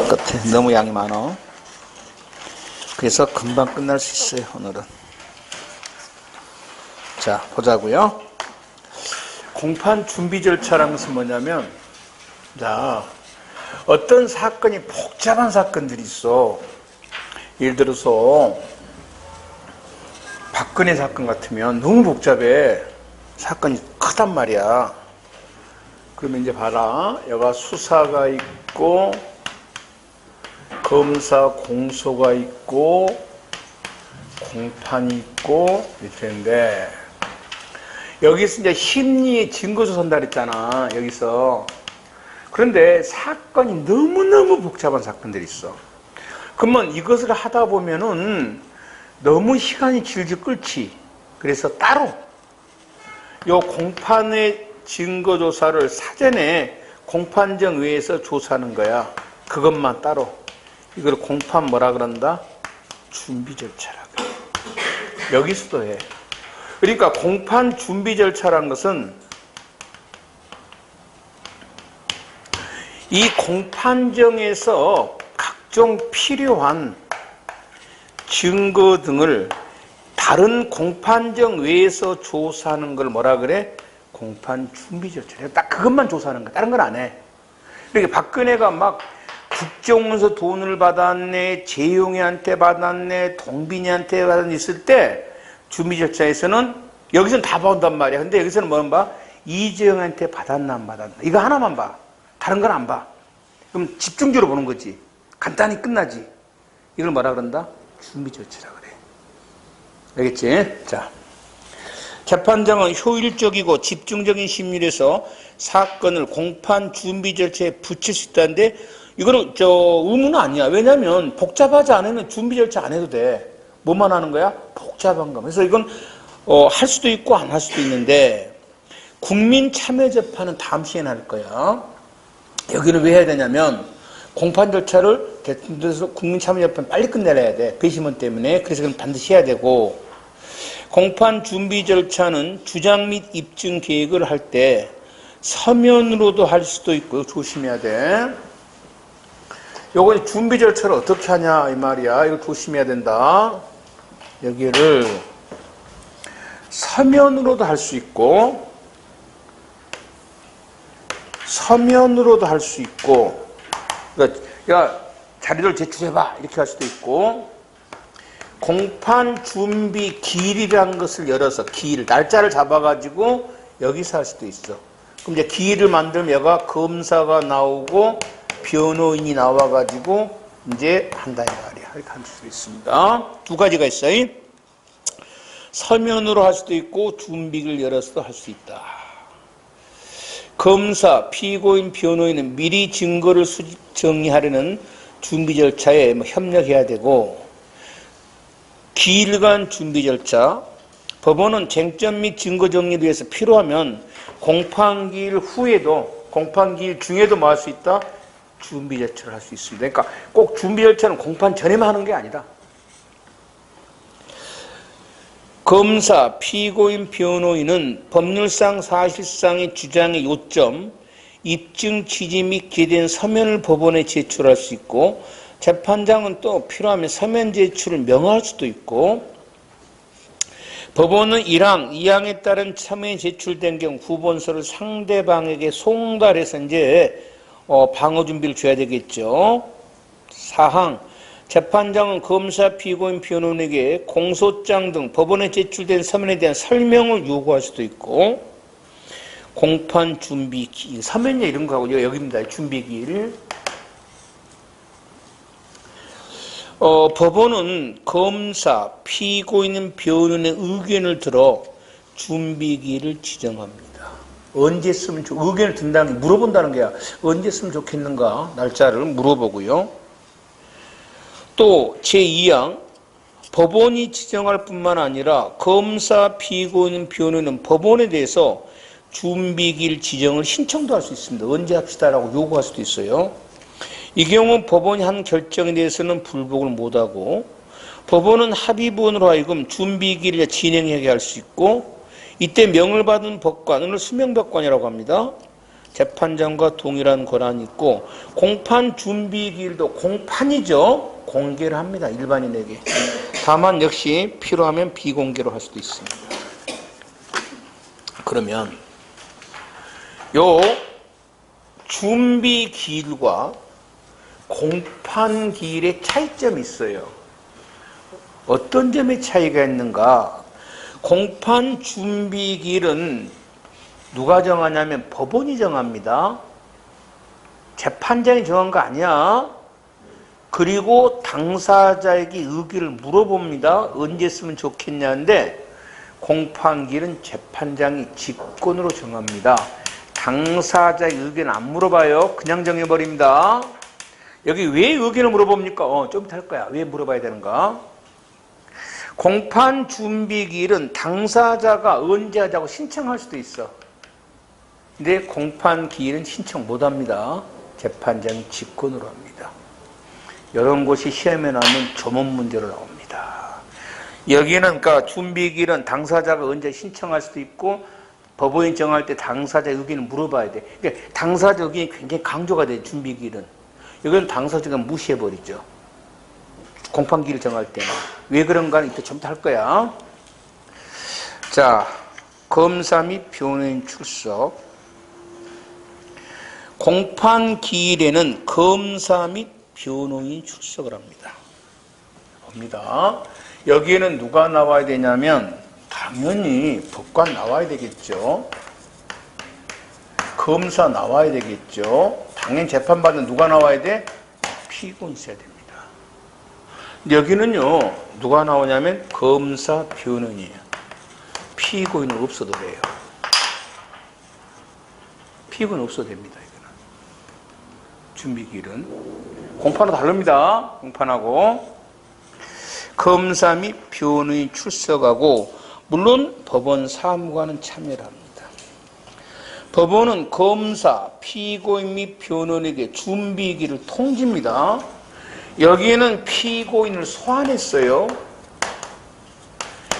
끝에 너무 양이 많아. 그래서 금방 끝날 수 있어요, 오늘은. 자, 보자고요. 공판 준비 절차라는 것은 뭐냐면, 자, 어떤 사건이 복잡한 사건들이 있어. 예를 들어서 박근혜 사건 같으면 너무 복잡해. 사건이 크단 말이야. 그러면 이제 봐라. 여가 수사가 있고 검사 공소가 있고 공판이 있고 이렇게 되는데, 여기서 이제 심리의 증거조 전달했잖아. 여기서. 그런데 사건이 너무너무 복잡한 사건들이 있어. 그러면 이것을 하다 보면은 너무 시간이 질질 끌지. 그래서 따로 요 공판의 증거조사를 사전에 공판정의회에서 조사하는 거야. 그것만 따로. 이걸 공판 뭐라 그런다? 준비 절차라 그래. 여기서도 해. 그러니까 공판 준비 절차라는 것은 이 공판정에서 각종 필요한 증거 등을 다른 공판정 외에서 조사하는 걸 뭐라 그래? 공판 준비 절차. 딱 그것만 조사하는 거야. 다른 건 안 해. 그러니까 박근혜가 막 국정원에서 돈을 받았네, 재용이한테 받았네, 동빈이한테 받았네 있을 때 준비 절차에서는 여기서는 다 본단 말이야. 근데 여기서는 뭐는 봐? 이재용한테 받았나 안 받았나. 이거 하나만 봐. 다른 건 안 봐. 그럼 집중적으로 보는 거지. 간단히 끝나지. 이걸 뭐라 그런다? 준비 절차라 그래. 알겠지? 자, 재판장은 효율적이고 집중적인 심리에서 사건을 공판 준비 절차에 붙일 수 있다는데, 이거는 의무는 아니야. 왜냐하면 복잡하지 않으면 준비 절차 안 해도 돼. 뭐만 하는 거야? 복잡한 거. 그래서 이건 할 수도 있고 안 할 수도 있는데, 국민 참여 재판은 다음 시간에 할 거야. 여기는 왜 해야 되냐면 공판 절차를 대통령에서 국민 참여 재판 빨리 끝내야 돼. 배심원 때문에. 그래서 그건 반드시 해야 되고, 공판 준비 절차는 주장 및 입증 계획을 할 때 서면으로도 할 수도 있고 조심해야 돼. 요거 준비 절차를 어떻게 하냐 이 말이야. 이거 조심해야 된다. 여기를 서면으로도 할 수 있고 서면으로도 할 수 있고, 그러니까 야 자료를 제출해봐 이렇게 할 수도 있고, 공판 준비 기일이라는 것을 열어서 기일 날짜를 잡아가지고 여기서 할 수도 있어. 그럼 이제 기일을 만들면 여가 검사가 나오고 변호인이 나와가지고 이제 한다 이 말이야. 이렇게 할 수도 있습니다. 두 가지가 있어요. 서면으로 할 수도 있고 준비를 열어서도 할 수 있다. 검사, 피고인, 변호인은 미리 증거를 수집 정리하려는 준비 절차에 협력해야 되고, 기일간 준비 절차, 법원은 쟁점 및 증거 정리를 위해서 필요하면 공판기일 후에도, 공판기일 중에도 뭐 할 수 있다? 준비 절차를 할 수 있습니다. 그러니까 꼭 준비 절차는 공판 전에만 하는 게 아니다. 검사, 피고인, 변호인은 법률상 사실상의 주장의 요점, 입증 취지 및 기재된 서면을 법원에 제출할 수 있고, 재판장은 또 필요하면 서면 제출을 명할 수도 있고, 법원은 1항, 2항에 따른 서면이 제출된 경우 후본서를 상대방에게 송달해서 이제 방어 준비를 줘야 되겠죠. 4항, 재판장은 검사, 피고인, 변호인에게 공소장 등 법원에 제출된 서면에 대한 설명을 요구할 수도 있고, 공판 준비 기일, 서면이 이런 거하고 여기입니다. 준비 기일. 법원은 검사, 피고인, 변호인의 의견을 들어 준비 기일을 지정합니다. 언제 쓰면 의견을 든다는 게 물어본다는 거야. 언제 쓰면 좋겠는가 날짜를 물어보고요. 또 제2항, 법원이 지정할 뿐만 아니라 검사, 피고인, 변호인은 법원에 대해서 준비기일 지정을 신청도 할 수 있습니다. 언제 합시다라고 요구할 수도 있어요. 이 경우 법원이 한 결정에 대해서는 불복을 못하고, 법원은 합의본으로 하여금 준비기일을 진행하게 할 수 있고, 이때 명을 받은 법관을 수명법관이라고 합니다. 재판장과 동일한 권한이 있고 공판 준비 기일도 공판이죠. 공개를 합니다. 일반인에게. 다만 역시 필요하면 비공개로 할 수도 있습니다. 그러면 요 준비 기일과 공판 기일의 차이점이 있어요. 어떤 점에 차이가 있는가? 공판 준비 기일은 누가 정하냐면 법원이 정합니다. 재판장이 정한 거 아니야. 그리고 당사자에게 의견을 물어봅니다. 언제 쓰면 좋겠냐는데 공판기일은 재판장이 직권으로 정합니다. 당사자의 의견을 안 물어봐요. 그냥 정해버립니다. 여기 왜 의견을 물어봅니까? 좀 이따 할 거야. 왜 물어봐야 되는가? 공판 준비 기일은 당사자가 언제 하자고 신청할 수도 있어. 근데 공판 기일은 신청 못 합니다. 재판장이 직권으로 합니다. 이런 것이 시험에 나오면 조문 문제로 나옵니다. 여기는 그러니까 준비 기일은 당사자가 언제 신청할 수도 있고 법원이 정할 때 당사자 의견을 물어봐야 돼. 그러니까 당사자 의견이 굉장히 강조가 돼. 준비 기일은. 여기는 당사자가 무시해버리죠. 공판 기일을 정할 때는. 왜 그런가는 이따 좀 더 할 거야. 자, 검사 및 변호인 출석. 공판 기일에는 검사 및 변호인이 출석을 합니다. 봅니다. 여기에는 누가 나와야 되냐면 당연히 법관 나와야 되겠죠. 검사 나와야 되겠죠. 당연히 재판받는 누가 나와야 돼? 피고인 있어야 됩니다. 여기는요 누가 나오냐면 검사 변호인이에요. 피고인은 없어도 돼요. 피고인 없어도 됩니다. 이거는 준비기일은 공판은 다릅니다. 공판하고 검사 및 변호인 출석하고 물론 법원 사무관은 참여를 합니다. 법원은 검사, 피고인 및 변호인에게 준비기일을 통지입니다. 여기에는 피고인을 소환했어요.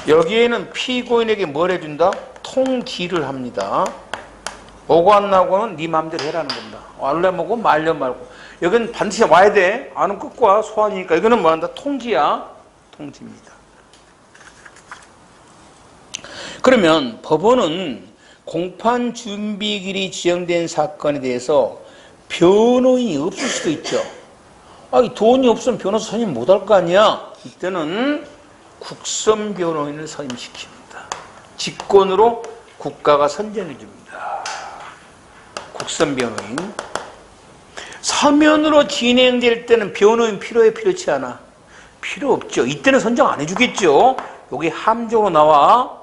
여기에는 피고인에게 뭘 해준다? 통지를 합니다. 오고 안 나고는 네 마음대로 해라는 겁니다. 알래 먹고 말려 말고. 여기는 반드시 와야 돼. 안 오면 끝과 소환이니까. 이거는 뭐 한다? 통지야. 통지입니다. 그러면 법원은 공판 준비기일이 지정된 사건에 대해서 변호인이 없을 수도 있죠. 이 돈이 없으면 변호사 선임 못할 거 아니야. 이때는 국선 변호인을 선임시킵니다. 직권으로 국가가 선정해 줍니다. 국선 변호인. 서면으로 진행될 때는 변호인 필요해, 필요치 않아? 필요 없죠. 이때는 선정 안 해주겠죠. 여기 함정으로 나와.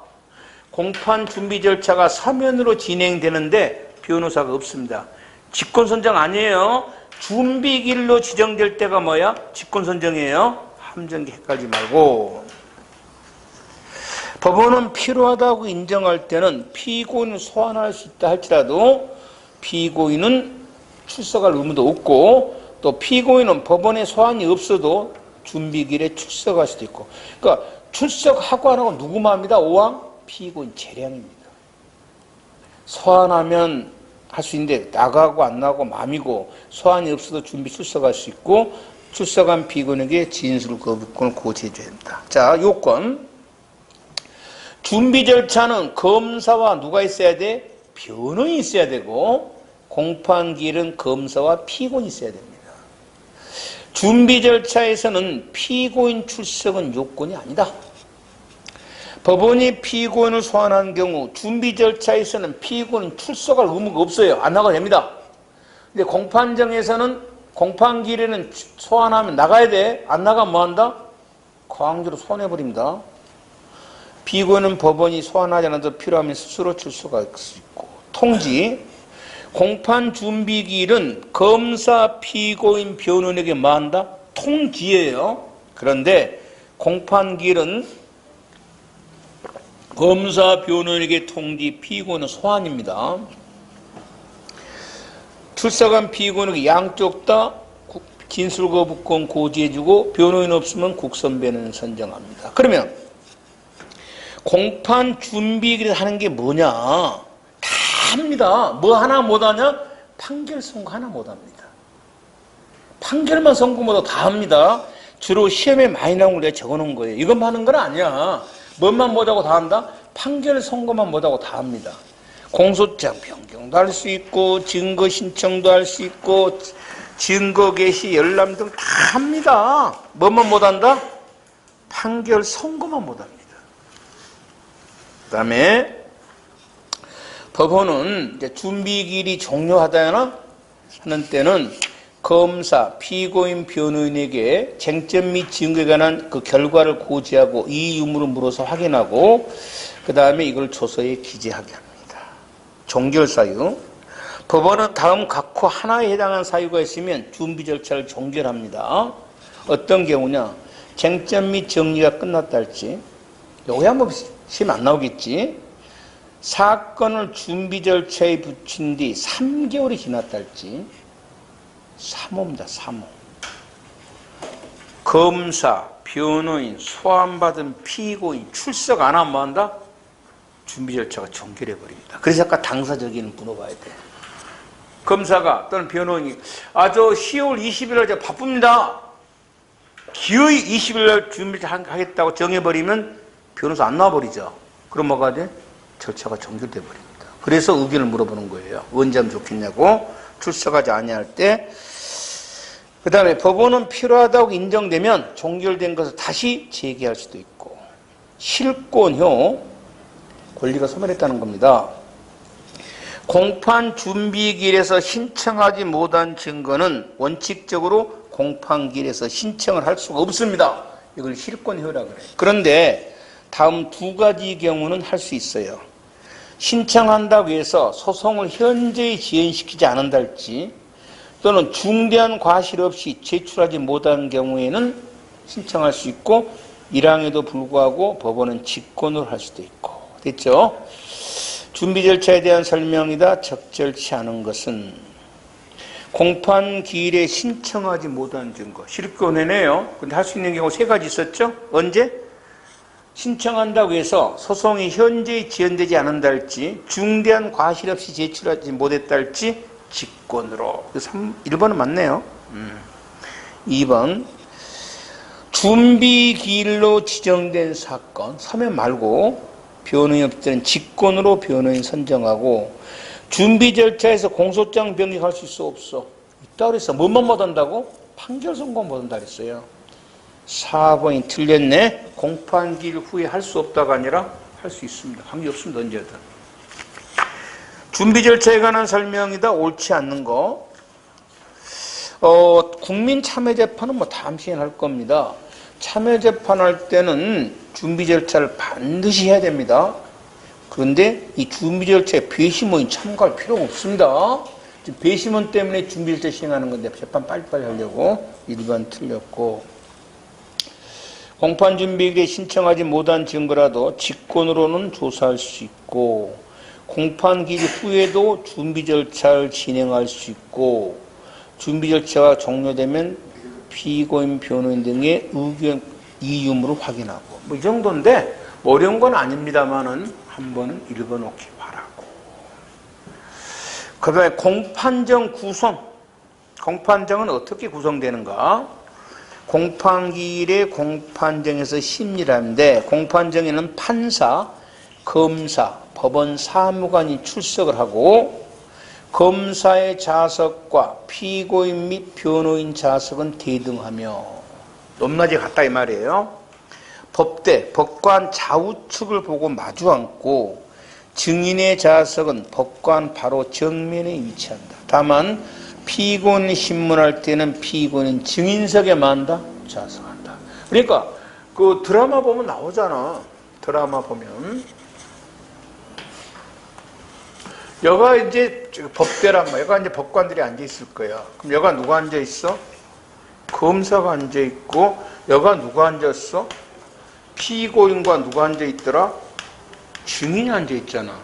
공판 준비 절차가 서면으로 진행되는데 변호사가 없습니다. 직권 선정 아니에요. 준비기일로 지정될 때가 뭐야? 직권 선정이에요. 함정기 헷갈리지 말고. 법원은 필요하다고 인정할 때는 피고인을 소환할 수 있다 할지라도 피고인은 출석할 의무도 없고 또 피고인은 법원에 소환이 없어도 준비기일에 출석할 수도 있고. 그러니까 출석하고 안 하고 누구 마음이다? 오왕? 피고인 재량입니다. 소환하면 할 수 있는데 나가고 안 나가고 마음이고 소환이 없어도 준비 출석할 수 있고 출석한 피고인에게 진술 거부권을 고지해줘야 됩니다. 자, 요건. 준비 절차는 검사와 누가 있어야 돼? 변호인이 있어야 되고 공판기일은 검사와 피고인이 있어야 됩니다. 준비 절차에서는 피고인 출석은 요건이 아니다. 법원이 피고인을 소환한 경우 준비 절차에서는 피고인 출석할 의무가 없어요. 안 나가도 됩니다. 근데 공판정에서는 공판기일에는 소환하면 나가야 돼. 안 나가면 뭐 한다? 강제로 소환해버립니다. 피고인은 법원이 소환하지 않아도 필요하면 스스로 출석할 수 있고. 통지. 공판 준비기일은 검사, 피고인, 변호인에게 뭐 한다? 통지예요. 그런데 공판기일은 검사, 변호인에게 통지, 피고인은 소환입니다. 출석한 피고인에게 양쪽 다 진술거부권 고지해주고 변호인 없으면 국선변호인 선정합니다. 그러면 공판 준비기일 하는 게 뭐냐? 다 합니다. 뭐 하나 못하냐? 판결 선고 하나 못합니다. 판결만 선고 못하고 다 합니다. 주로 시험에 많이 나온 걸 내가 적어놓은 거예요. 이것만 하는 건 아니야. 뭐만 못하고 다 한다? 판결 선고만 못하고 다 합니다. 공소장 변경도 할 수 있고 증거 신청도 할 수 있고 증거 개시, 열람 등 다 합니다. 뭐만 못한다? 판결 선고만 못합니다. 그 다음에 법원은 이제 준비기일이 종료하다나 하는 때는 검사, 피고인, 변호인에게 쟁점 및 증거에 관한 그 결과를 고지하고 이 유무를 물어서 확인하고 그 다음에 이걸 조서에 기재하게 합니다. 종결 사유. 법원은 다음 각호 하나에 해당하는 사유가 있으면 준비 절차를 종결합니다. 어떤 경우냐? 쟁점 및 정리가 끝났다 할지, 요게 한번 시험 안 나오겠지. 사건을 준비 절차에 붙인 뒤 3개월이 지났다 할지, 3호입니다. 3호. 검사, 변호인, 소환받은 피고인 출석 안 하면 뭐 한다? 준비 절차가 종결해 버립니다. 그래서 아까 당사자기는 물어봐야 돼. 검사가 또는 변호인이 저 10월 20일 날 제가 바쁩니다. 기어이 20일 날 준비 하겠다고 정해버리면 변호사 안 나와버리죠. 그럼 뭐가 돼? 절차가 종결돼 버립니다. 그래서 의견을 물어보는 거예요. 언제 하면 좋겠냐고. 출석하지 아니할 때. 그 다음에 법원은 필요하다고 인정되면 종결된 것을 다시 제기할 수도 있고, 실권효, 권리가 소멸했다는 겁니다. 공판 준비기일에서 신청하지 못한 증거는 원칙적으로 공판기일에서 신청을 할 수가 없습니다. 이걸 실권효라고 그래요. 그런데 다음 두 가지 경우는 할 수 있어요. 신청한다고 해서 소송을 현저히 지연시키지 않는다 할지, 또는 중대한 과실 없이 제출하지 못한 경우에는 신청할 수 있고, 일항에도 불구하고 법원은 직권으로 할 수도 있고. 됐죠? 준비 절차에 대한 설명이다. 적절치 않은 것은 공판 기일에 신청하지 못한 증거. 실권해내요. 근데 할 수 있는 경우 세 가지 있었죠? 언제? 신청한다고 해서 소송이 현재히 지연되지 않는다 할지, 중대한 과실 없이 제출하지 못했다 할지, 직권으로. 1번은 맞네요. 2번. 준비 기일로 지정된 사건, 서면 말고 변호인 없을 때는 직권으로 변호인 선정하고, 준비 절차에서 공소장 변경할 수 있어 없어? 있다 그랬어. 뭐만 못한다고? 판결 선고 못한다 그랬어요. 4번이 틀렸네. 공판기일 후에 할 수 없다가 아니라 할 수 있습니다. 관계 없습니다. 언제든. 준비 절차에 관한 설명이다. 옳지 않는 거. 국민참여재판은 뭐 다음 시간에 할 겁니다. 참여재판할 때는 준비 절차를 반드시 해야 됩니다. 그런데 이 준비 절차에 배심원이 참가할 필요가 없습니다. 지금 배심원 때문에 준비 절차 시행하는 건데 재판 빨리빨리 하려고. 1번 틀렸고. 공판준비기일에 신청하지 못한 증거라도 직권으로는 조사할 수 있고, 공판기일 후에도 준비 절차를 진행할 수 있고, 준비 절차가 종료되면 피고인, 변호인 등의 의견 이유물을 확인하고, 뭐 이 정도인데 뭐 어려운 건 아닙니다만은 한번은 읽어놓기 바라고. 그 다음에 공판정 구성. 공판정은 어떻게 구성되는가? 공판기일에 공판정에서 심리를 하는데, 공판정에는 판사, 검사, 법원 사무관이 출석을 하고, 검사의 자석과 피고인 및 변호인 자석은 대등하며, 높낮이 같다 이 말이에요. 법대, 법관 좌우측을 보고 마주 앉고, 증인의 자석은 법관 바로 정면에 위치한다. 다만 피고인 신문할 때는 피고인은 증인석에 만다 자석한다. 그러니까 그 드라마 보면 나오잖아. 드라마 보면 여가 이제 법대란 말이야. 여가 이제 법관들이 앉아 있을 거야. 그럼 여가 누가 앉아 있어? 검사가 앉아 있고, 여가 누가 앉았어? 피고인과 누가 앉아 있더라? 증인이 앉아 있잖아.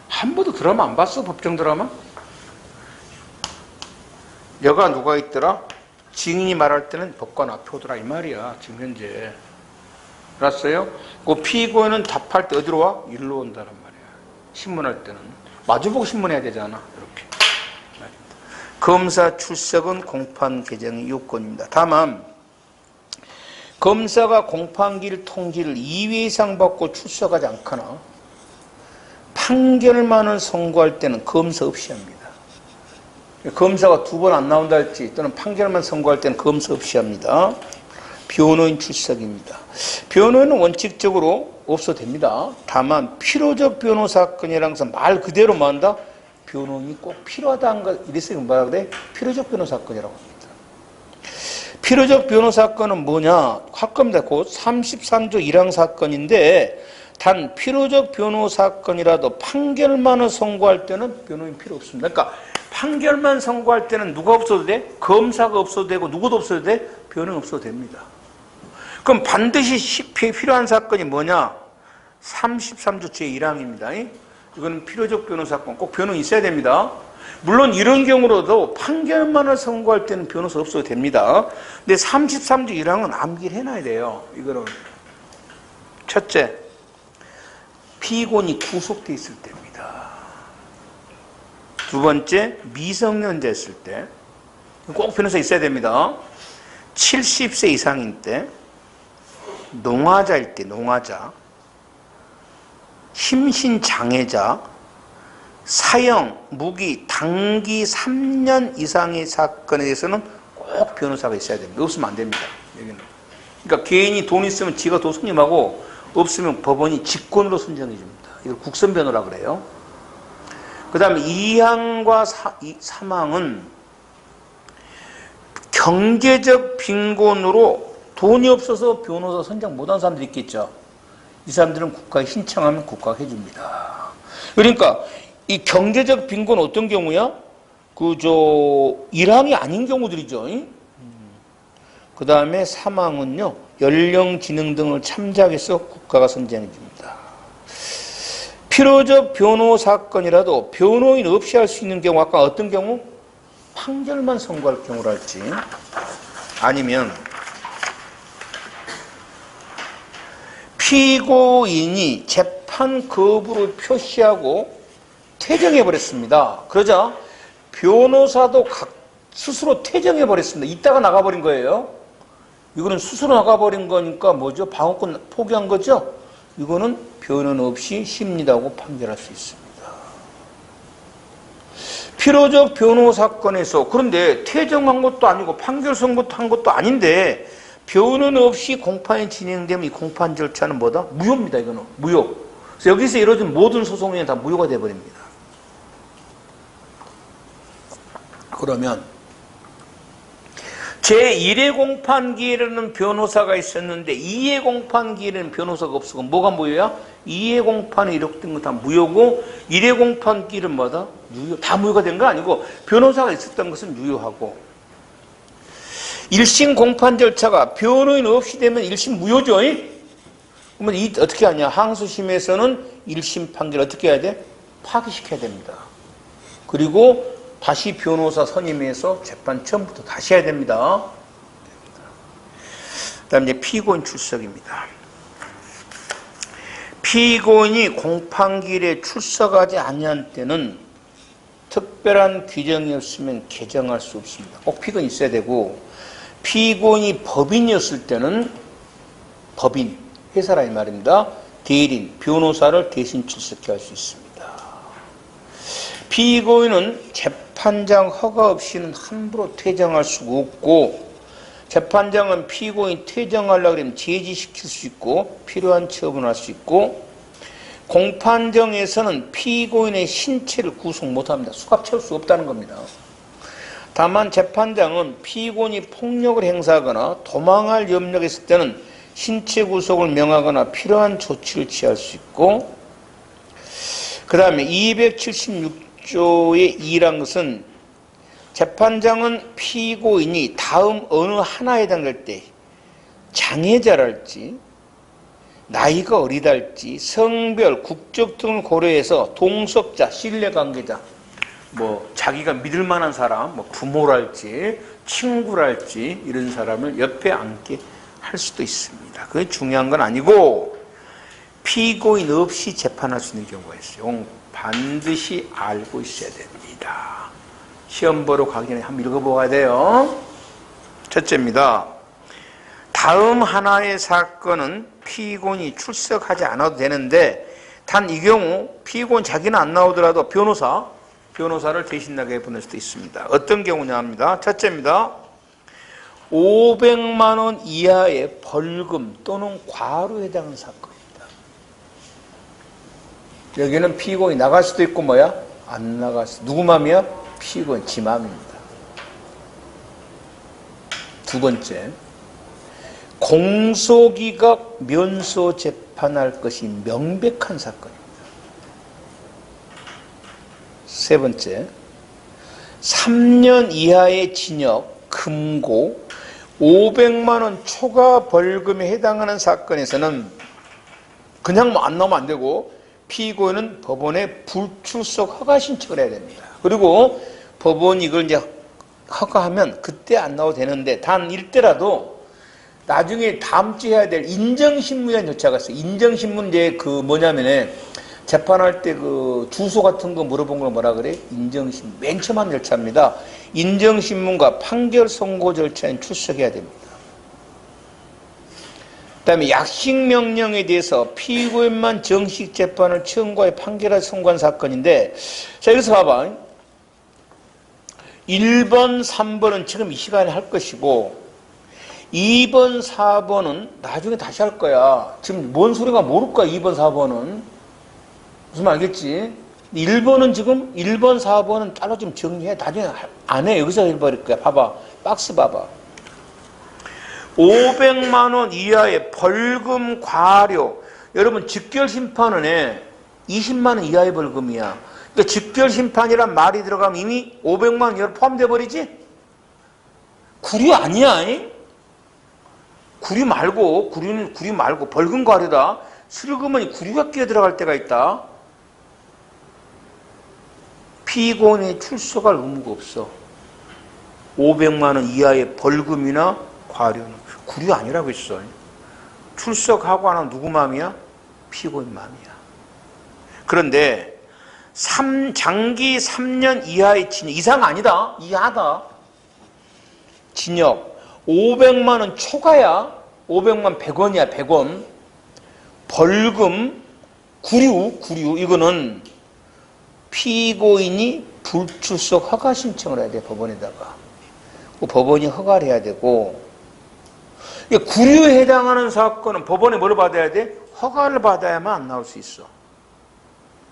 한 번도 드라마 안 봤어? 법정 드라마? 여가 누가 있더라? 증인이 말할 때는 법관 앞에 오더라 이 말이야. 지금 현재. 알았어요? 그 피고인은 답할 때 어디로 와? 일로 온다란 말이야. 신문할 때는. 마주보고 신문해야 되잖아. 이렇게. 검사 출석은 공판 개정의 요건입니다. 다만 검사가 공판기일 통지를 2회 이상 받고 출석하지 않거나 판결만을 선고할 때는 검사 없이 합니다. 검사가 2번 안 나온다 할지 또는 판결만 선고할 때는 검사 없이 합니다. 변호인 출석입니다. 변호인은 원칙적으로 없어도 됩니다. 다만 필요적 변호 사건이라는 것은 말 그대로 뭐 한다? 변호인이 꼭 필요하다는 것, 이래서 뭐라 그래? 필요적 변호 사건이라고 합니다. 필요적 변호 사건은 뭐냐? 할 겁니다. 곧 33조 1항 사건인데 단 필요적 변호 사건이라도 판결만을 선고할 때는 변호인 필요 없습니다. 그러니까 판결만 선고할 때는 누가 없어도 돼? 검사가 없어도 되고 누구도 없어도 돼? 변호인 없어도 됩니다. 그럼 반드시 필요한 사건이 뭐냐? 33조 제1항입니다. 이거는 필요적 변호 사건, 꼭 변호인 있어야 됩니다. 물론 이런 경우로도 판결만을 선고할 때는 변호사 없어도 됩니다. 근데 33조 1항은 암기를 해놔야 돼요. 이거는 첫째, 피고인이 구속돼 있을 때입니다. 두 번째, 미성년자 있을 때 꼭 변호사 있어야 됩니다. 70세 이상인 때, 농화자일 때, 농화자, 심신장애자, 사형, 무기, 단기 3년 이상의 사건에 대해서는 꼭 변호사가 있어야 됩니다. 없으면 안 됩니다. 여기는. 그러니까 개인이 돈 있으면 지가 도수님하고 없으면 법원이 직권으로 선정해 줍니다. 이걸 국선변호라 그래요. 그 다음에 2항과 3항은 경제적 빈곤으로 돈이 없어서 변호사 선정 못한 사람들이 있겠죠. 이 사람들은 국가에 신청하면 국가가 해줍니다. 그러니까 이 경제적 빈곤은 어떤 경우야? 1항이 아닌 경우들이죠. 그 다음에 3항은요, 연령, 지능 등을 참작해서 국가가 선정해 줍니다. 필요적 변호 사건이라도 변호인 없이 할 수 있는 경우, 아까 어떤 경우? 판결만 선고할 경우랄지, 아니면 피고인이 재판 거부를 표시하고 퇴정해버렸습니다. 그러자 변호사도 스스로 퇴정해버렸습니다. 이따가 나가버린 거예요. 이거는 스스로 나가버린 거니까 뭐죠? 방어권 포기한 거죠? 이거는 변호인 없이 심리다고 판결할 수 있습니다. 필요적 변호 사건에서, 그런데 퇴정한 것도 아니고 판결 선고도 한 것도 아닌데 변호인 없이 공판이 진행되면 이 공판 절차는 뭐다? 무효입니다. 이거는 무효. 그래서 여기서 이루어진 모든 소송이 다 무효가 되어버립니다. 그러면 제1회 공판기일에는 변호사가 있었는데 2회 공판기일에는 변호사가 없었고 뭐가 무효야? 2회 공판에 이력된 건 다 무효고 1회 공판기일은 뭐다? 유효. 다 무효가 된 거 아니고 변호사가 있었던 것은 유효하고 1심 공판 절차가 변호인 없이 되면 1심 무효죠. 그러면 어떻게 하냐? 항소심에서는 1심 판결 어떻게 해야 돼? 파기시켜야 됩니다. 그리고 다시 변호사 선임해서 재판 처음부터 다시 해야 됩니다. 그 다음에 이제 피고인 출석입니다. 피고인이 공판기일에 출석하지 아니한 때는 특별한 규정이 없으면 개정할 수 없습니다. 꼭 피고인이 있어야 되고, 피고인이 법인이었을 때는 법인, 회사라 이 말입니다. 대리인, 변호사를 대신 출석해 할 수 있습니다. 피고인은 재판장 허가 없이는 함부로 퇴정할 수가 없고, 재판장은 피고인 퇴정하려고 하면 제지시킬 수 있고 필요한 처분할 수 있고, 공판정에서는 피고인의 신체를 구속 못합니다. 수갑 채울 수 없다는 겁니다. 다만 재판장은 피고인이 폭력을 행사하거나 도망할 염려가 있을 때는 신체 구속을 명하거나 필요한 조치를 취할 수 있고, 그 다음에 276조의 2란 것은 재판장은 피고인이 다음 어느 하나에 해당될 때 장애자랄지 나이가 어리달지 성별, 국적 등을 고려해서 동석자, 신뢰관계자, 뭐 자기가 믿을 만한 사람, 뭐 부모랄지 친구랄지 이런 사람을 옆에 앉게 할 수도 있습니다. 그게 중요한 건 아니고, 피고인 없이 재판할 수 있는 경우가 있어요. 반드시 알고 있어야 됩니다. 시험 보러 가기 전에 한번 읽어보아야 돼요. 첫째입니다. 다음 하나의 사건은 피고인이 출석하지 않아도 되는데 단 이 경우 피고인 자기는 안 나오더라도 변호사를 대신하게 보낼 수도 있습니다. 어떤 경우냐 합니다. 첫째입니다. 500만 원 이하의 벌금 또는 과료에 해당하는 사건입니다. 여기는 피고인이 나갈 수도 있고 뭐야? 안 나갈 수도. 누구 맘이야? 피고인 지 맘입니다. 두 번째, 공소기각 면소 재판할 것이 명백한 사건입니다. 세 번째, 3년 이하의 징역, 금고, 500만 원 초과 벌금에 해당하는 사건에서는 그냥 뭐 안 나오면 안 되고 피고인은 법원에 불출석 허가 신청을 해야 됩니다. 그리고 법원이 이걸 이제 허가하면 그때 안 나와도 되는데 단 이때라도 나중에 다음 주에 해야 될 인정신문이라는 절차가 있어요. 인정신문 이제 그 뭐냐면은 재판할 때 그 주소 같은 거 물어본 걸 뭐라 그래? 인정신문. 맨 처음 하는 절차입니다. 인정신문과 판결 선고 절차에 출석해야 됩니다. 그 다음에 약식명령에 대해서 피고인만 정식 재판을 청구하여 판결을 선고한 사건인데 자 여기서 봐봐. 1번, 3번은 지금 이 시간에 할 것이고 2번, 4번은 나중에 다시 할 거야. 지금 뭔 소리가 모를 거야 2번, 4번은. 무슨 말 알겠지? 1번은 지금 1번, 4번은 따로 좀 정리해. 나중에 안 해. 여기서 해버릴 거야. 봐봐. 박스 봐봐. 500만 원 이하의 벌금 과료. 여러분 직결심판은 해. 20만 원 이하의 벌금이야. 그러니까 직결심판이란 말이 들어가면 이미 500만 원 이하로 포함돼 버리지? 구류 아니야. 구류 말고 벌금 과료다. 슬그머니 구류가 끼어 들어갈 때가 있다. 피고인이 출석할 의무가 없어. 500만 원 이하의 벌금이나 과료는 구류 아니라고 했어. 출석하고 안 하면 누구 마음이야? 피고인 마음이야. 그런데 장기 3년 이하의 징역, 이상 아니다. 이하다. 징역 500만 원 초과야. 500만 100원이야. 100원. 벌금, 구류 이거는 피고인이 불출석 허가 신청을 해야 돼. 법원에다가. 법원이 허가를 해야 되고 구류에 해당하는 사건은 법원에 뭘 받아야 돼? 허가를 받아야만 안 나올 수 있어.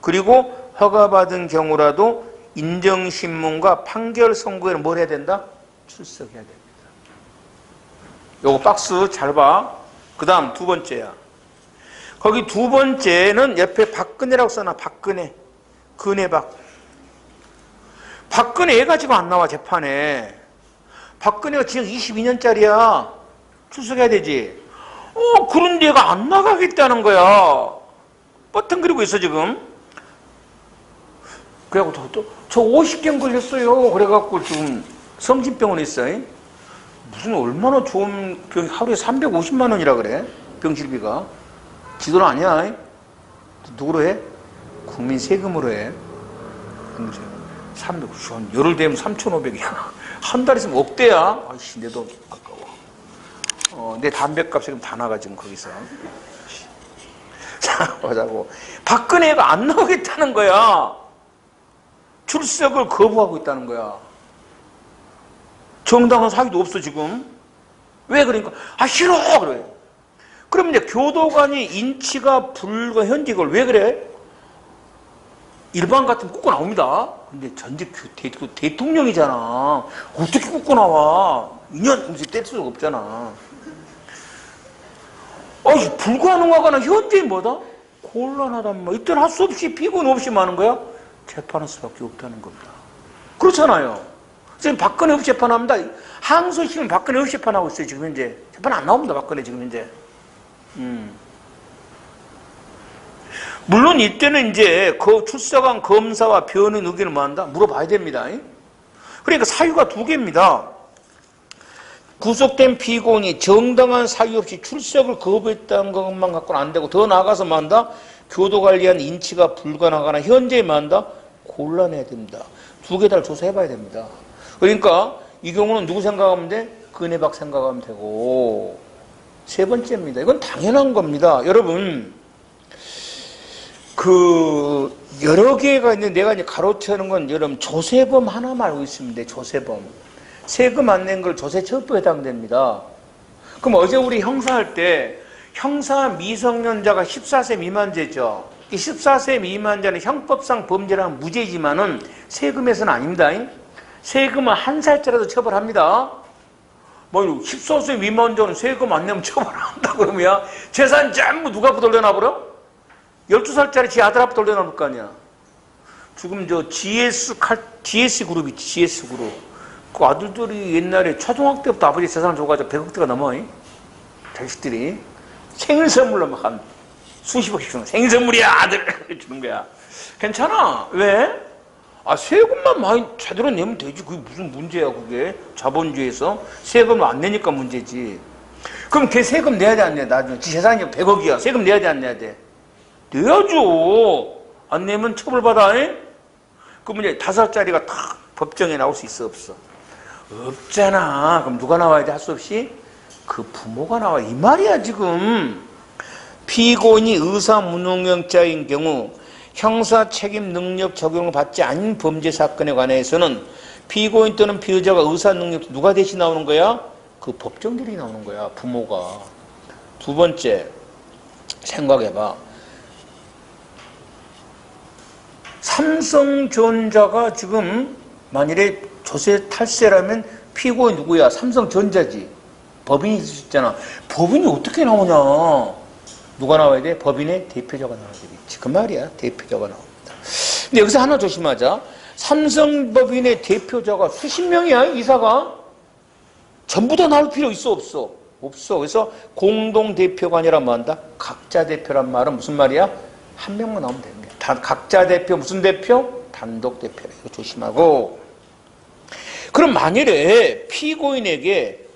그리고 허가받은 경우라도 인정신문과 판결 선고에는 뭘 해야 된다? 출석해야 됩니다. 요거 박스 잘 봐. 그 다음 두 번째야. 거기 두 번째는 옆에 박근혜라고 써놔. 박근혜. 근혜박. 박근혜 얘가 지금 안 나와 재판에. 박근혜가 지금 22년짜리야. 출석해야 되지. 그런데 얘가 안 나가겠다는 거야. 뻗텅거리고 있어 지금. 그래갖고 저 50경 걸렸어요. 그래갖고 지금 성진병원에 있어. 무슨 얼마나 좋은 병, 하루에 350만 원이라 그래. 병실비가. 지돈 아니야. 누구로 해? 국민 세금으로 해. 300, 열흘 되면 3,500이야. 한 달 있으면 억대야. 아이씨, 내 돈 아까워. 내 담배값 지금 다 나가, 지금 거기서. 자, 보자고. 박근혜가 안 나오겠다는 거야. 출석을 거부하고 있다는 거야. 정당한 사유도 없어, 지금. 왜 그러니까? 싫어! 그래. 그럼 이제 교도관이 인치가 불가 현직 이걸 왜 그래? 일반 같으면 꽂고 나옵니다. 근데 전직 대통령이잖아. 어떻게 꽂고 나와? 2년 뗄 수가 없잖아. 불가능하거나 현재인 뭐다? 곤란하단 말이야. 이때는 할 수 없이 피고는 없이 많은 거야? 재판할 수밖에 없다는 겁니다. 그렇잖아요. 지금 박근혜 없이 재판합니다. 항소심은 박근혜 없이 재판하고 있어요. 지금 현재. 재판 안 나옵니다. 박근혜 지금 현재. 물론 이때는 이제 그 출석한 검사와 변호인 의견을 뭐 한다? 물어봐야 됩니다. 그러니까 사유가 두 개입니다. 구속된 피고인이 정당한 사유 없이 출석을 거부했다는 것만 갖고는 안 되고, 더 나아가서 만다 교도관리에 대한 인치가 불가능하거나 현재에 만다 곤란해야 됩니다. 두개 다 조사해봐야 됩니다. 그러니까 이 경우는 누구 생각하면 돼? 근혜박 생각하면 되고. 세 번째입니다. 이건 당연한 겁니다. 여러분, 여러 개가 있는데 내가 이제 가로채는 건 여러분 조세범 하나만 알고 있습니다. 조세범. 세금 안 낸 걸 조세처벌법에 해당됩니다. 그럼 어제 우리 형사할 때 형사 미성년자가 14세 미만죄죠. 이 14세 미만자는 형법상 범죄라는 무죄지만은 세금에서는 아닙니다. 세금은 1살짜리도 처벌합니다. 뭐 14세 미만자는 세금 안 내면 처벌한다 그러면 재산 전부 누가 앞으로 돌려놔버려? 12살짜리 지 아들 앞으로 돌려놔볼 거 아니야. 지금 저 GS 그룹 있지, GS 그룹. 그 아들들이 옛날에 초등학교 때부터 아버지 재산 줘가지고 100억대가 넘어. 자식들이. 생일 선물로 막 한 수십억씩 주는 생일 선물이야, 아들! 주는 거야. 괜찮아. 왜? 세금만 많이 제대로 내면 되지. 그게 무슨 문제야, 그게. 자본주의에서. 세금을 안 내니까 문제지. 그럼 걔 세금 내야 돼, 안 내야 돼? 나중에. 지 재산이 100억이야. 세금 내야 돼, 안 내야 돼? 내야죠. 안 내면 처벌받아. 그러면 이제 5살짜리가 다 법정에 나올 수 있어, 없어? 없잖아. 그럼 누가 나와야 돼? 할 수 없이? 그 부모가 나와. 이 말이야, 지금. 피고인이 의사무능력자인 경우 형사 책임 능력 적용을 받지 않은 범죄 사건에 관해서는 피고인 또는 피의자가 의사 능력 누가 대신 나오는 거야? 그 법정들이 나오는 거야, 부모가. 두 번째, 생각해봐. 삼성전자가 지금 만일에 조세 탈세라면 피고인 누구야? 삼성전자지. 법인이 있을 수 있잖아. 법인이 어떻게 나오냐? 누가 나와야 돼? 법인의 대표자가 나와야 되겠지. 그 말이야. 대표자가 나옵니다. 근데 여기서 하나 조심하자. 삼성법인의 대표자가 수십 명이야, 이사가. 전부 다 나올 필요 있어, 없어? 없어. 그래서 공동대표가 아니라 뭐 한다? 각자 대표란 말은 무슨 말이야? 한 명만 나오면 됩니다. 각자 대표, 무슨 대표? 단독 대표. 이거 조심하고. 그럼 만일에 피고인에게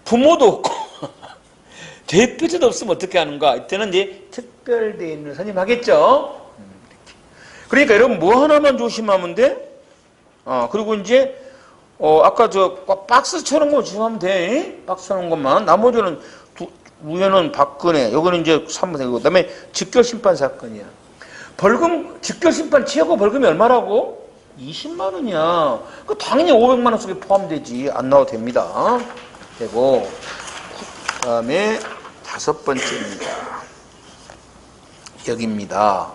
부모도 없고 대표자도 없으면 어떻게 하는가? 이때는 이제 특별대인을 선임하겠죠. 그러니까 여러분 뭐 하나만 조심하면 돼? 그리고 이제 아까 저 박스처럼 거 조심하면 돼. 박스처럼 것만. 나머지는 위에는 박근혜, 여기는 이제 3번, 그다음에 직결심판 사건이야. 벌금, 직결심판 최고 벌금이 얼마라고? 20만 원이야. 그 당연히 500만 원 속에 포함되지. 안 나와도 됩니다. 되고, 그 다음에 5번째입니다. 여기입니다.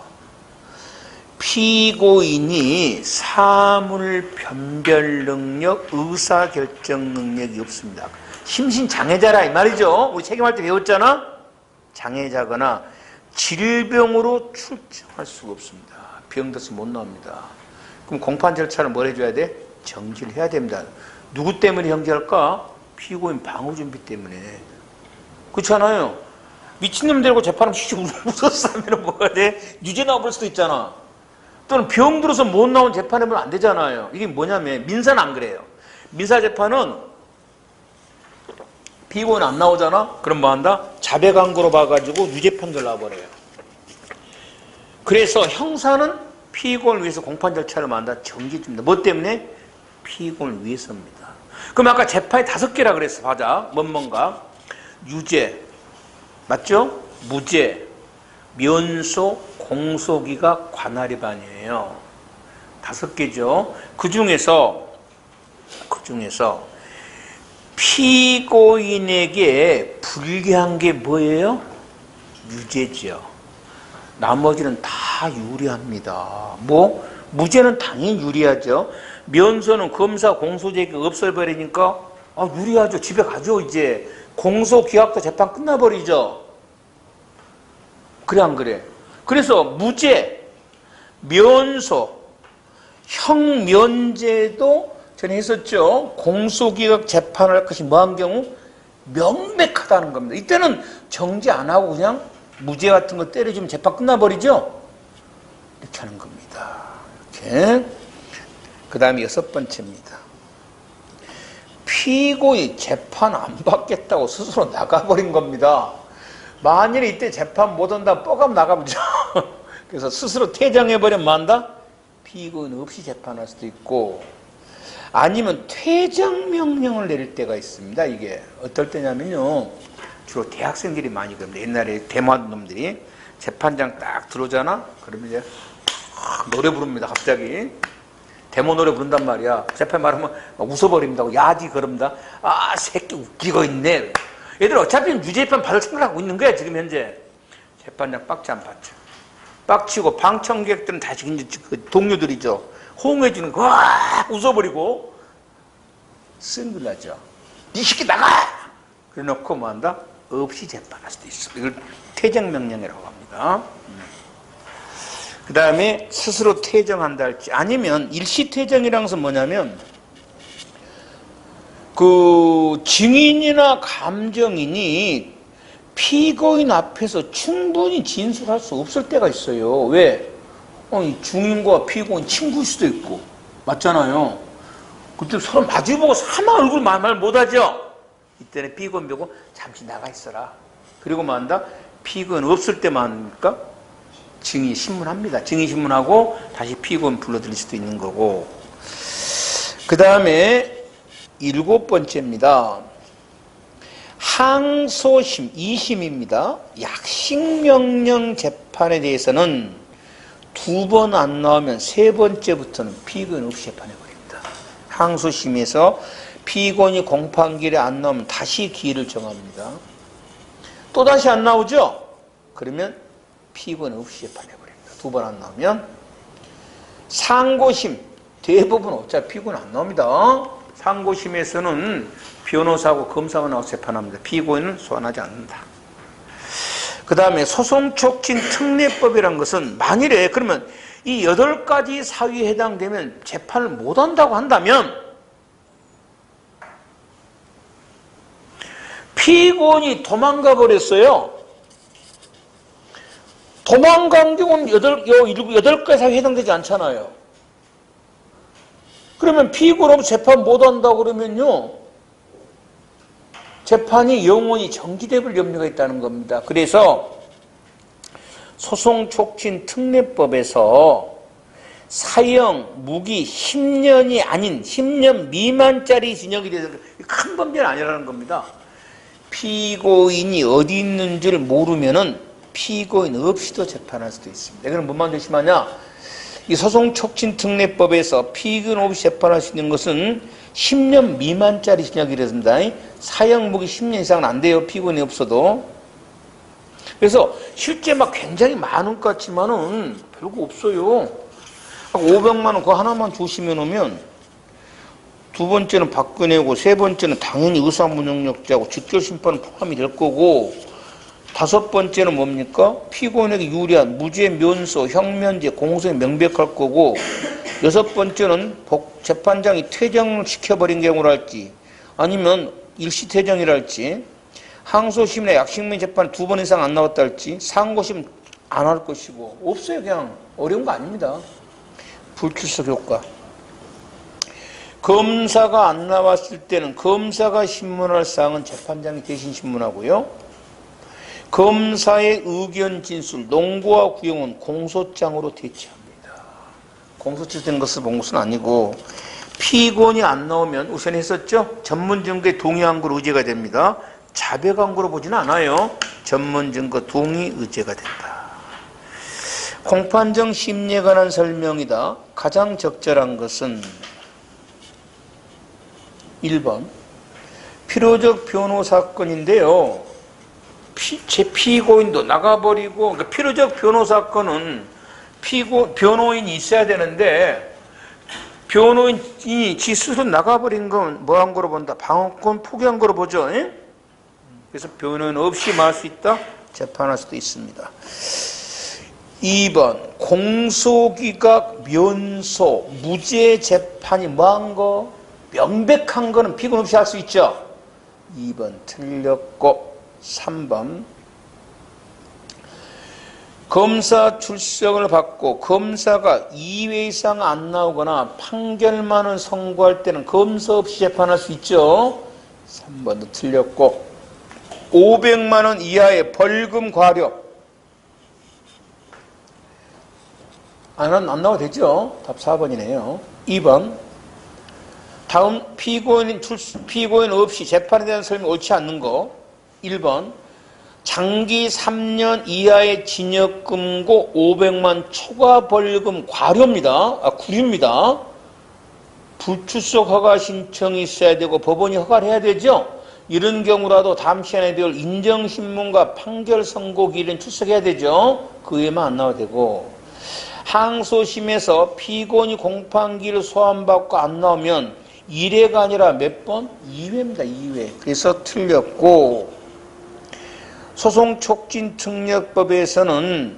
피고인이 사물 변별 능력, 의사결정 능력이 없습니다. 심신장애자라 이 말이죠. 우리 책임할 때 배웠잖아. 장애자거나 질병으로 출정할 수가 없습니다. 병들어서 못 나옵니다. 그럼 공판 절차를 뭘 해줘야 돼? 정지를 해야 됩니다. 누구 때문에 정지할까? 피고인 방어준비 때문에. 그렇잖아요. 미친놈 데리고 재판하면 웃었으면 뭐가 돼? 유죄 나와버릴 수도 있잖아. 또는 병 들어서 못 나온 재판하면 안 되잖아요. 이게 뭐냐면 민사는 안 그래요. 민사재판은 피고인 안 나오잖아? 그럼 뭐 한다? 자백항고로 봐가지고 유죄 판결 나와버려요. 그래서 형사는 피고인을 위해서 공판 절차를 만다 정지해줍니다. 뭐 때문에? 피고인을 위해서입니다. 그럼 아까 재판이 5개라 그랬어. 맞아. 뭔가? 유죄. 맞죠? 무죄. 면소, 공소기각, 관할위반이에요. 5개죠. 그 중에서 피고인에게 불리한 게 뭐예요? 유죄죠. 나머지는 다 유리합니다. 뭐? 무죄는 당연히 유리하죠. 면소는 검사 공소제기가 없어버리니까 유리하죠. 집에 가죠. 이제 공소기각도 재판 끝나버리죠. 그래 안 그래? 그래서 무죄, 면소, 형면제도 전에 했었죠. 공소기각 재판을 할 것이 뭐한 경우? 명백하다는 겁니다. 이때는 정지 안 하고 그냥 무죄 같은 거 때려주면 재판 끝나버리죠. 이렇게 하는 겁니다. 이렇게. 그 다음에 6번째입니다. 피고인이 재판 안 받겠다고 스스로 나가버린 겁니다. 만일에 이때 재판 못 한다 뻐감 나가보죠. 그래서 스스로 퇴장해버리면 뭐한다? 피고인 없이 재판할 수도 있고, 아니면 퇴장명령을 내릴 때가 있습니다. 이게 어떨 때냐면요, 주로 대학생들이 많이 그럽니다. 옛날에 대만 놈들이 재판장 딱 들어오잖아? 그러면 이제 노래 부릅니다. 갑자기 데모 노래 부른단 말이야. 재판 말하면 웃어버립니다. 야지 그럽니다. 아, 새끼 웃기고 있네. 얘들 어차피 유죄판 받을 생각하고 있는 거야 지금 현재. 재판장 빡치 안 받죠. 빡치고 방청객들은 다 지금 그 동료들이죠. 호응해주는 거 와 웃어버리고 쓴글나죠. 이 새끼 나가! 그래놓고 뭐한다? 없이 재판할 수도 있어. 이걸 퇴정명령이라고 합니다. 그 다음에 스스로 퇴정한다 할지, 아니면 일시퇴정이라는 것은 뭐냐면 그 증인이나 감정인이 피고인 앞에서 충분히 진술할 수 없을 때가 있어요. 왜? 증인과 피고인 친구일 수도 있고, 맞잖아요. 그때 서로 마주보고 사마 얼굴 말 못하죠. 이때는 피고인 보고 잠시 나가 있어라. 그리고 뭐 한다? 피고인 없을 때만 합니까? 증인 신문합니다. 증인 신문하고 다시 피고인 불러들일 수도 있는 거고. 그 다음에 7번째입니다. 항소심 2심입니다. 약식명령 재판에 대해서는 2번 안 나오면 3번째부터는 피고인 없이 재판해버립니다. 항소심에서 피고인이 공판기일에 안 나오면 다시 기일을 정합니다. 또다시 안 나오죠? 그러면 피고인 없이 재판해버립니다. 2번 안 나오면. 상고심 대부분 어차피 피고인 안 나옵니다. 상고심에서는 변호사하고 검사가 나와서 재판합니다. 피고인은 소환하지 않는다. 그 다음에 소송촉진 특례법이란 것은 만일에 그러면 이 8가지 사유에 해당되면 재판을 못한다고 한다면 피고인이 도망가 버렸어요. 도망간 경우는 8가지 사유에 해당되지 않잖아요. 그러면 피고로 재판 못한다고 그러면요, 재판이 영원히 정지될 염려가 있다는 겁니다. 그래서 소송촉진특례법에서 사형, 무기 10년이 아닌 10년 미만짜리 징역이 돼서 큰 범죄는 아니라는 겁니다. 피고인이 어디 있는 줄 모르면은 피고인 없이도 재판할 수도 있습니다. 그럼 뭐만 조심하냐? 이 소송촉진특례법에서 피고인 없이 재판할 수 있는 것은 10년 미만짜리 징역이랬습니다. 사형 무기 10년 이상은 안 돼요. 피고인이 없어도. 그래서 실제 막 굉장히 많은 것 같지만은 별거 없어요. 500만 원 그거 하나만 조심해 놓으면 2번째는 박근혜고 3번째는 당연히 의사무능력자고 직결심판은 포함이 될 거고 5번째는 뭡니까? 피고인에게 유리한 무죄 면소, 형면제, 공소에 명백할 거고 6번째는 재판장이 퇴정을 시켜버린 경우랄지 아니면 일시퇴정이랄지 항소심이나 약식명 재판 2번 이상 안 나왔다 할지 상고심 안 할 것이고 없어요. 그냥 어려운 거 아닙니다. 불출석 효과. 검사가 안 나왔을 때는 검사가 신문할 사항은 재판장이 대신 신문하고요. 검사의 의견 진술, 농고와 구형은 공소장으로 대체합니다. 공소장 된 것을 본 것은 아니고 피고인이 안 나오면 우선 했었죠. 전문증거에 동의한 거로 의제가 됩니다. 자백한 거로 보지는 않아요. 전문증거 동의 의제가 된다. 공판정 심리에 관한 설명이다. 가장 적절한 것은 1번 필요적 변호 사건인데요. 제 피고인도 나가버리고, 그러니까 필요적 변호 사건은 변호인이 있어야 되는데 변호인이 지 스스로 나가버린 건 뭐 한 거로 본다? 방어권 포기한 거로 보죠. 그래서 변호인 없이 말할 수 있다? 재판할 수도 있습니다. 2번 공소기각 면소 무죄 재판이 뭐한 거? 명백한 거는 피고인 없이 할 수 있죠. 2번 틀렸고 3번 검사 출석을 받고 검사가 2회 이상 안 나오거나 판결만을 선고할 때는 검사 없이 재판할 수 있죠. 3번도 틀렸고 500만 원 이하의 벌금 과료 안 나와도 되죠. 답 4번이네요. 2번 다음 피고인 없이 재판에 대한 설명이 옳지 않는 거 1번 장기 3년 이하의 징역금고 500만 초과 벌금 구류입니다. 불출석 허가 신청이 있어야 되고 법원이 허가를 해야 되죠. 이런 경우라도 다음 시간에 배울 인정신문과 판결 선고기일은 출석해야 되죠. 그 외에만 안 나와도 되고 항소심에서 피고인이 공판기를 소환받고 안 나오면 1회가 아니라 몇 번? 2회입니다. 2회. 그래서 틀렸고 소송촉진특례법에서는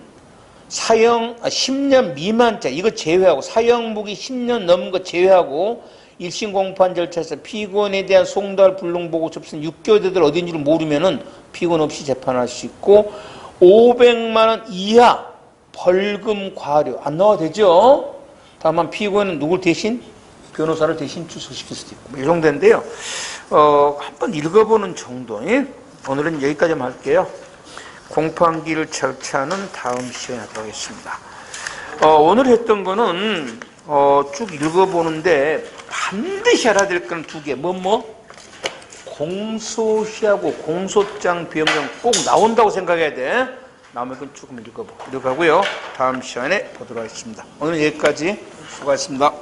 사형 10년 미만자 이거 제외하고 사형무기 10년 넘은 거 제외하고 1심 공판 절차에서 피고인에 대한 송달 불능보고 접수는 6개월 되도록 어딘지를 모르면은 피고인 없이 재판할 수 있고 500만 원 이하 벌금 과료 안 나와도 되죠. 다만 피고인은 누굴 대신? 변호사를 대신 출석시킬 수도 있고 이 정도인데요. 한번 읽어보는 정도. 오늘은 여기까지만 할게요. 공판기일 절차는 다음 시간에 하도록 하겠습니다. 오늘 했던 거는 쭉 읽어보는데 반드시 알아야 될 건 두 개. 공소시하고 공소장 변경 꼭 나온다고 생각해야 돼. 나머지 건 조금 읽어가고요. 다음 시간에 보도록 하겠습니다. 오늘 여기까지 수고하셨습니다.